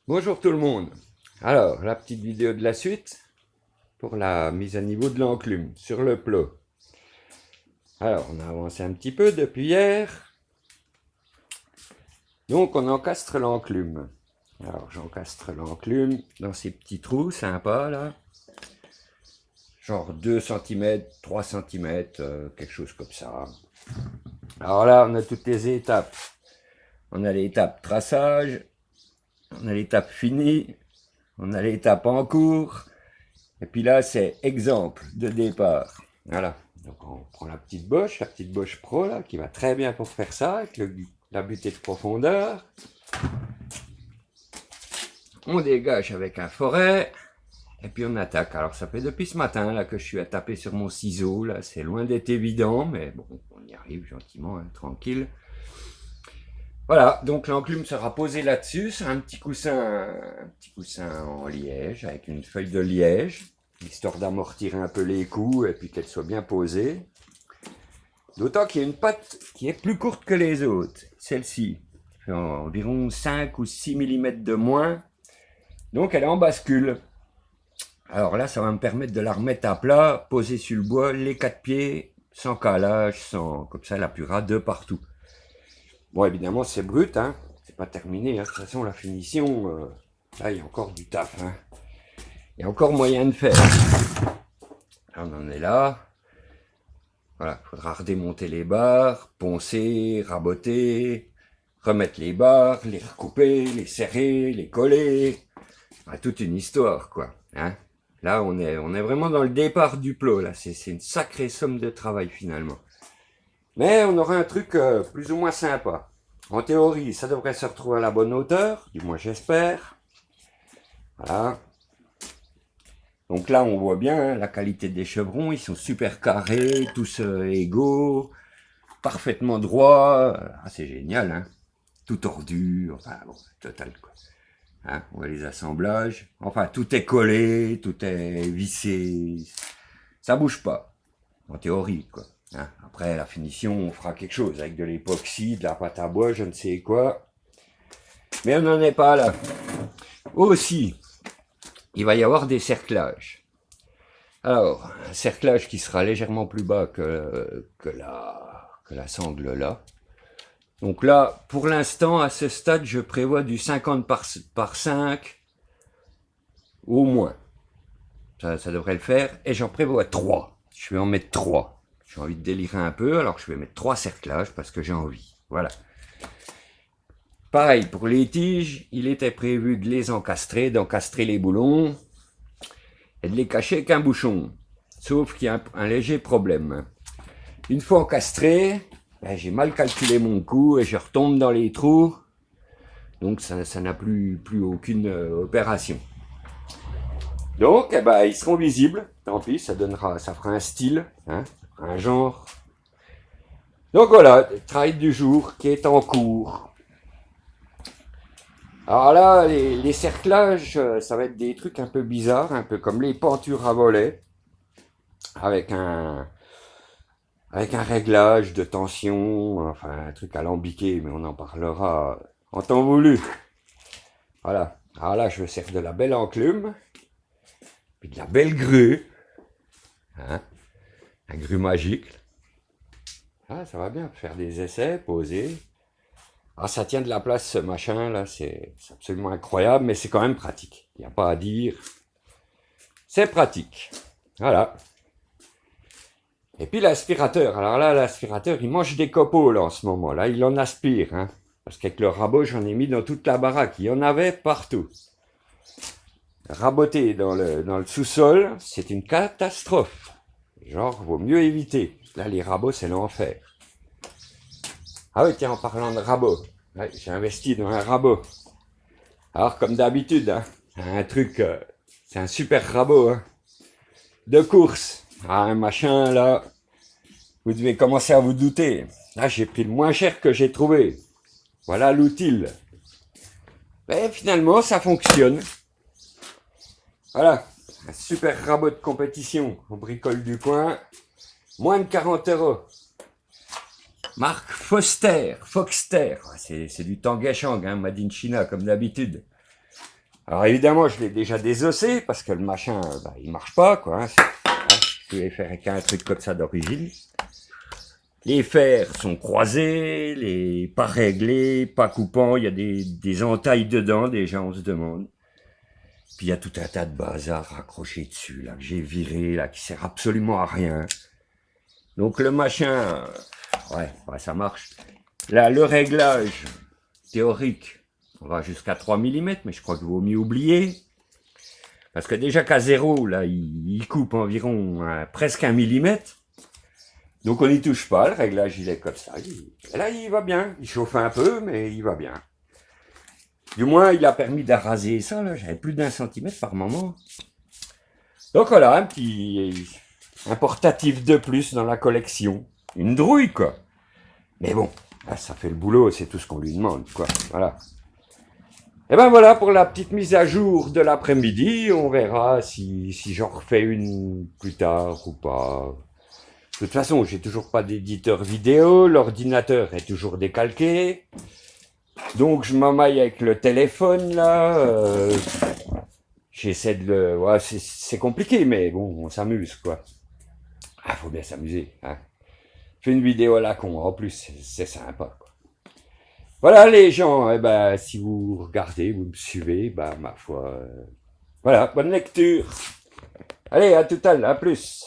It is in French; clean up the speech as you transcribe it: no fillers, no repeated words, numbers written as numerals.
Bonjour tout le monde. Alors, la petite vidéo de la suite pour la mise à niveau de l'enclume sur le plot. Alors, on a avancé un petit peu depuis hier. Donc, on encastre l'enclume. Alors, j'encastre l'enclume dans ces petits trous sympas là. Genre 2 cm, 3 cm, quelque chose comme ça. Alors là, on a toutes les étapes. On a l'étape traçage, on a l'étape finie, on a l'étape en cours, et puis là c'est exemple de départ. Voilà, donc on prend la petite boche pro là, qui va très bien pour faire ça, avec la butée de profondeur. On dégage avec un forêt, et puis on attaque. Alors ça fait depuis ce matin là que je suis à taper sur mon ciseau, là c'est loin d'être évident, mais bon, on y arrive gentiment, hein, tranquille. Voilà, donc l'enclume sera posée là-dessus, c'est un petit coussin en liège, avec une feuille de liège, histoire d'amortir un peu les coups et puis qu'elle soit bien posée. D'autant qu'il y a une patte qui est plus courte que les autres, celle-ci, environ 5 ou 6 mm de moins, donc elle est en bascule. Alors là, ça va me permettre de la remettre à plat, poser sur le bois, les 4 pieds, sans calage, comme ça elle appuiera de partout. Bon, évidemment, c'est brut, hein. C'est pas terminé, hein. De toute façon, la finition, là, il y a encore du taf, hein. Il y a encore moyen de faire. Là, on en est là. Voilà, il faudra redémonter les barres, poncer, raboter, remettre les barres, les recouper, les serrer, les coller. Enfin, toute une histoire, quoi, hein. Là, on est vraiment dans le départ du plot, là. C'est une sacrée somme de travail, finalement. Mais on aura un truc plus ou moins sympa. En théorie, ça devrait se retrouver à la bonne hauteur, du moins j'espère. Voilà. Donc là, on voit bien hein, la qualité des chevrons, ils sont super carrés, tous égaux, parfaitement droits. Ah, c'est génial, hein. Tout tordu, enfin bon, total quoi. Hein, on voit les assemblages. Enfin, tout est collé, tout est vissé. Ça bouge pas, en théorie quoi. Hein, après la finition, on fera quelque chose avec de l'époxy, de la pâte à bois, je ne sais quoi. Mais on n'en est pas là. Aussi, il va y avoir des cerclages. Alors, un cerclage qui sera légèrement plus bas que la sangle là. Donc là, pour l'instant, à ce stade, je prévois du 50 par 5 au moins. Ça devrait le faire. Et j'en prévois 3. Je vais en mettre 3. J'ai envie de délirer un peu, alors je vais mettre 3 cerclages parce que j'ai envie. Voilà. Pareil, pour les tiges, il était prévu de les encastrer, d'encastrer les boulons et de les cacher avec un bouchon. Sauf qu'il y a un léger problème. Une fois encastré, ben, j'ai mal calculé mon coup et je retombe dans les trous. Donc ça n'a plus aucune opération. Donc, eh ben, ils seront visibles. Tant pis, ça fera un style, hein, un genre. Donc voilà, le travail du jour qui est en cours. Alors là, les cerclages, ça va être des trucs un peu bizarres, un peu comme les pentures à volets, avec un réglage de tension, enfin un truc alambiqué, mais on en parlera en temps voulu. Voilà. Alors là, je me sers de la belle enclume, puis de la belle grue, hein, un grue magique. Ah, ça va bien, faire des essais, poser. Ah, ça tient de la place, ce machin, là, c'est absolument incroyable, mais c'est quand même pratique. Il n'y a pas à dire. C'est pratique. Voilà. Et puis l'aspirateur. Alors là, l'aspirateur, il mange des copeaux, là, en ce moment. Là, il en aspire, hein. Parce qu'avec le rabot, j'en ai mis dans toute la baraque. Il y en avait partout. Raboter dans le sous-sol, c'est une catastrophe. Genre, vaut mieux éviter. Là, les rabots, c'est l'enfer. Ah oui, tiens, en parlant de rabot, ouais, j'ai investi dans un rabot. Alors, comme d'habitude, hein, un truc, c'est un super rabot, hein, de course. Ah, un machin, là, vous devez commencer à vous douter. Là, j'ai pris le moins cher que j'ai trouvé. Voilà l'outil. Mais finalement, ça fonctionne. Voilà, un super rabot de compétition. On bricole du coin. Moins de 40 €. Marque Foxter. C'est du Tanguay Shang, hein, made in China, comme d'habitude. Alors évidemment, je l'ai déjà désossé parce que le machin, bah, il marche pas, quoi. Hein. Je vais faire qu'un truc comme ça d'origine. Les fers sont croisés, les pas réglés, pas coupants, il y a des entailles dedans, déjà on se demande. Puis il y a tout un tas de bazar raccroché dessus, là, que j'ai viré, là, qui sert absolument à rien. Donc le machin, ouais, ça marche. Là, le réglage théorique, on va jusqu'à 3 mm, mais je crois qu'il vaut mieux oublier. Parce que déjà qu'à 0, là, il coupe environ presque 1 millimètre. Donc on n'y touche pas, le réglage il est comme ça. Là il va bien, il chauffe un peu, mais il va bien. Du moins il a permis d'arraser ça, là, j'avais plus d'1 centimètre par moment. Donc voilà, un portatif de plus dans la collection. Une drouille quoi. Mais bon, là, ça fait le boulot, c'est tout ce qu'on lui demande, quoi. Voilà. Et ben voilà pour la petite mise à jour de l'après-midi. On verra si j'en refais une plus tard ou pas. De toute façon, j'ai toujours pas d'éditeur vidéo, l'ordinateur est toujours décalqué. Donc je m'emmaille avec le téléphone là. J'essaie de le... Ouais, c'est compliqué, mais bon, on s'amuse quoi. Ah, faut bien s'amuser. Hein. Je fais une vidéo à la con, en plus, c'est sympa quoi. Voilà les gens, eh ben, si vous regardez, vous me suivez, bah ma foi... Voilà, bonne lecture. Allez, à tout à l'heure, à plus.